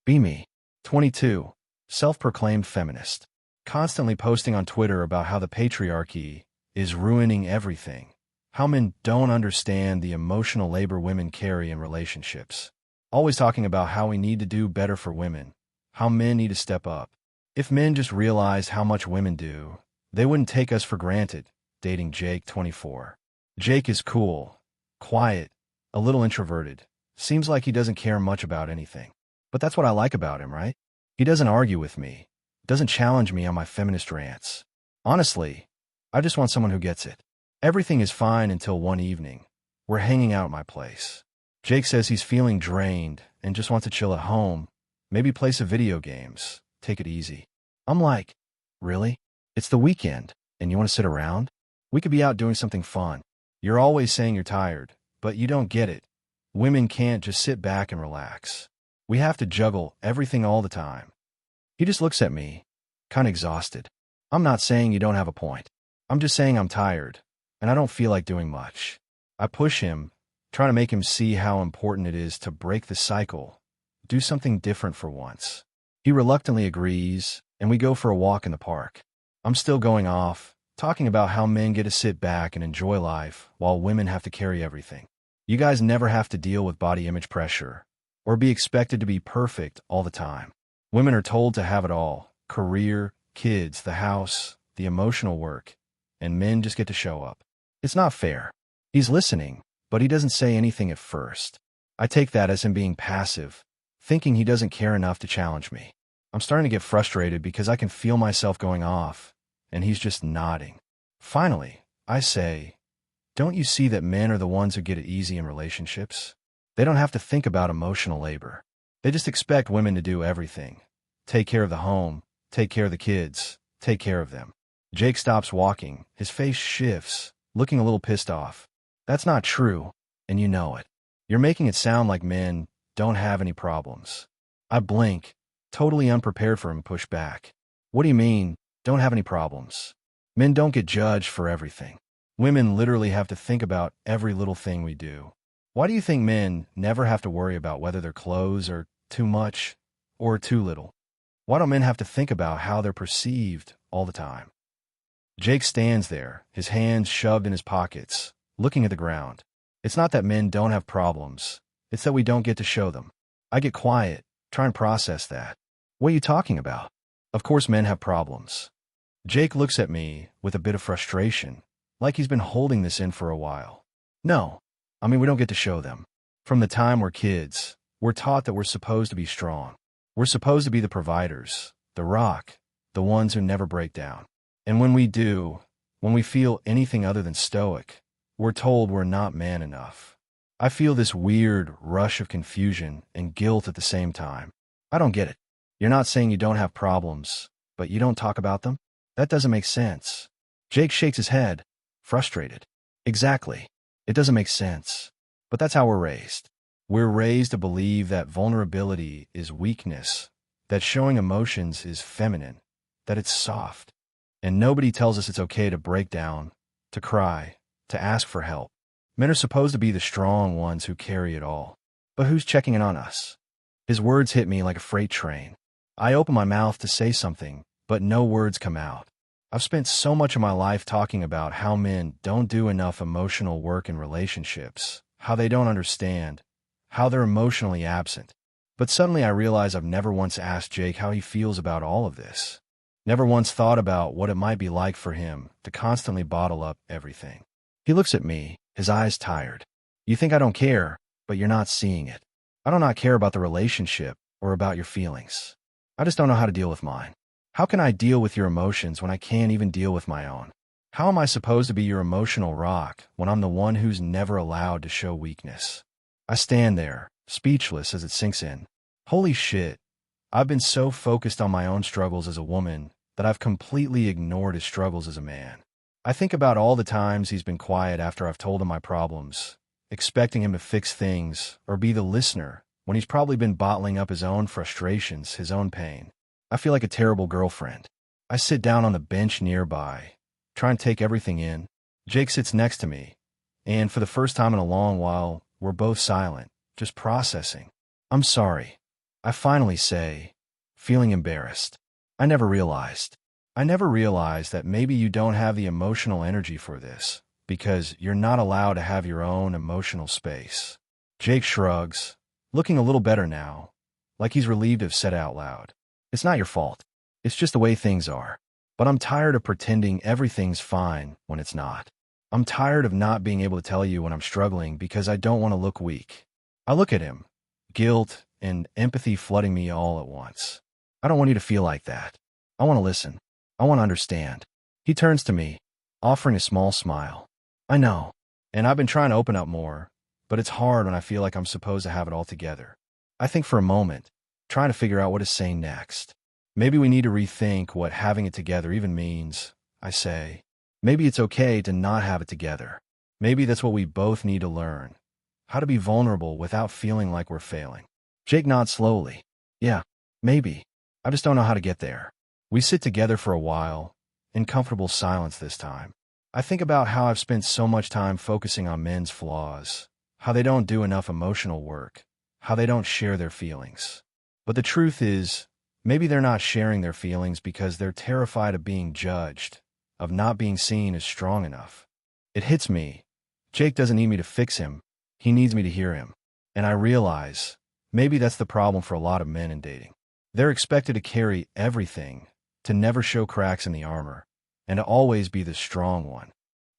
Be me. 22. Self-proclaimed feminist. Constantly posting on Twitter about how the patriarchy is ruining everything. How men don't understand the emotional labor women carry in relationships. Always talking about how we need to do better for women. How men need to step up. If men just realized how much women do, they wouldn't take us for granted. Dating Jake, 24. Jake is cool, quiet, a little introverted. Seems like he doesn't care much about anything. But that's what I like about him, right? He doesn't argue with me, doesn't challenge me on my feminist rants. Honestly, I just want someone who gets it. Everything is fine until one evening. We're hanging out at my place. Jake says he's feeling drained and just wants to chill at home, maybe play some video games, take it easy. I'm like, really? It's the weekend, and you want to sit around? We could be out doing something fun. You're always saying you're tired, but you don't get it. Women can't just sit back and relax. We have to juggle everything all the time. He just looks at me, kind of exhausted. I'm not saying you don't have a point. I'm just saying I'm tired, and I don't feel like doing much. I push him, trying to make him see how important it is to break the cycle, do something different for once. He reluctantly agrees, and we go for a walk in the park. I'm still going off, talking about how men get to sit back and enjoy life while women have to carry everything. You guys never have to deal with body image pressure or be expected to be perfect all the time. Women are told to have it all: career, kids, the house, the emotional work, and men just get to show up. It's not fair. He's listening, but he doesn't say anything at first. I take that as him being passive, thinking he doesn't care enough to challenge me. I'm starting to get frustrated because I can feel myself going off, and he's just nodding. Finally, I say, don't you see that men are the ones who get it easy in relationships? They don't have to think about emotional labor. They just expect women to do everything. Take care of the home, take care of the kids, take care of them. Jake stops walking, his face shifts, looking a little pissed off. That's not true, and you know it. You're making it sound like men don't have any problems. I blink, totally unprepared for him to push back. What do you mean, don't have any problems? Men don't get judged for everything. Women literally have to think about every little thing we do. Why do you think men never have to worry about whether their clothes are too much or too little? Why don't men have to think about how they're perceived all the time? Jake stands there, his hands shoved in his pockets, looking at the ground. It's not that men don't have problems. It's that we don't get to show them. I get quiet, try and process that. What are you talking about? Of course men have problems. Jake looks at me with a bit of frustration, like he's been holding this in for a while. No, I mean we don't get to show them. From the time we're kids, we're taught that we're supposed to be strong. We're supposed to be the providers, the rock, the ones who never break down. And when we do, when we feel anything other than stoic, we're told we're not man enough. I feel this weird rush of confusion and guilt at the same time. I don't get it. You're not saying you don't have problems, but you don't talk about them? That doesn't make sense. Jake shakes his head, frustrated. Exactly. It doesn't make sense. But that's how we're raised. We're raised to believe that vulnerability is weakness, that showing emotions is feminine, that it's soft. And nobody tells us it's okay to break down, to cry, to ask for help. Men are supposed to be the strong ones who carry it all. But who's checking in on us? His words hit me like a freight train. I open my mouth to say something, but no words come out. I've spent so much of my life talking about how men don't do enough emotional work in relationships, how they don't understand, how they're emotionally absent. But suddenly I realize I've never once asked Jake how he feels about all of this. Never once thought about what it might be like for him to constantly bottle up everything. He looks at me, his eyes tired. You think I don't care, but you're not seeing it. I do not care about the relationship or about your feelings. I just don't know how to deal with mine. How can I deal with your emotions when I can't even deal with my own? How am I supposed to be your emotional rock when I'm the one who's never allowed to show weakness? I stand there, speechless as it sinks in. Holy shit. I've been so focused on my own struggles as a woman that I've completely ignored his struggles as a man. I think about all the times he's been quiet after I've told him my problems, expecting him to fix things or be the listener when he's probably been bottling up his own frustrations, his own pain. I feel like a terrible girlfriend. I sit down on the bench nearby, try and take everything in. Jake sits next to me, and for the first time in a long while, we're both silent, just processing. I'm sorry. I finally say, feeling embarrassed. I never realized. I never realized that maybe you don't have the emotional energy for this, because you're not allowed to have your own emotional space. Jake shrugs, looking a little better now, like he's relieved to have said it out loud. It's not your fault. It's just the way things are. But I'm tired of pretending everything's fine when it's not. I'm tired of not being able to tell you when I'm struggling because I don't want to look weak. I look at him, guilt and empathy flooding me all at once. I don't want you to feel like that. I want to listen. I want to understand. He turns to me, offering a small smile. I know. And I've been trying to open up more, but it's hard when I feel like I'm supposed to have it all together. I think for a moment, trying to figure out what to say next. Maybe we need to rethink what having it together even means, I say. Maybe it's okay to not have it together. Maybe that's what we both need to learn. How to be vulnerable without feeling like we're failing. Jake nods slowly. Yeah, maybe. I just don't know how to get there. We sit together for a while, in comfortable silence this time. I think about how I've spent so much time focusing on men's flaws, how they don't do enough emotional work, how they don't share their feelings. But the truth is, maybe they're not sharing their feelings because they're terrified of being judged, of not being seen as strong enough. It hits me. Jake doesn't need me to fix him. He needs me to hear him. And I realize, maybe that's the problem for a lot of men in dating. They're expected to carry everything, to never show cracks in the armor, and to always be the strong one.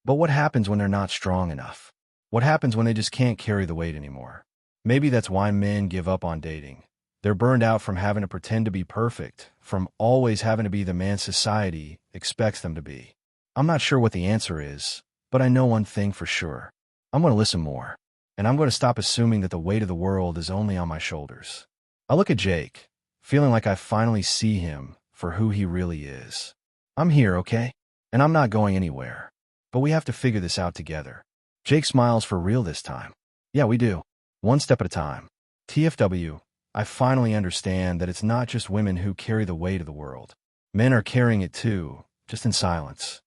But what happens when they're not strong enough? What happens when they just can't carry the weight anymore? Maybe that's why men give up on dating. They're burned out from having to pretend to be perfect, from always having to be the man society expects them to be. I'm not sure what the answer is, but I know one thing for sure. I'm going to listen more, and I'm going to stop assuming that the weight of the world is only on my shoulders. I look at Jake, feeling like I finally see him for who he really is. I'm here, okay? And I'm not going anywhere. But we have to figure this out together. Jake smiles for real this time. Yeah, we do. One step at a time. TFW, I finally understand that it's not just women who carry the weight of the world. Men are carrying it too, just in silence.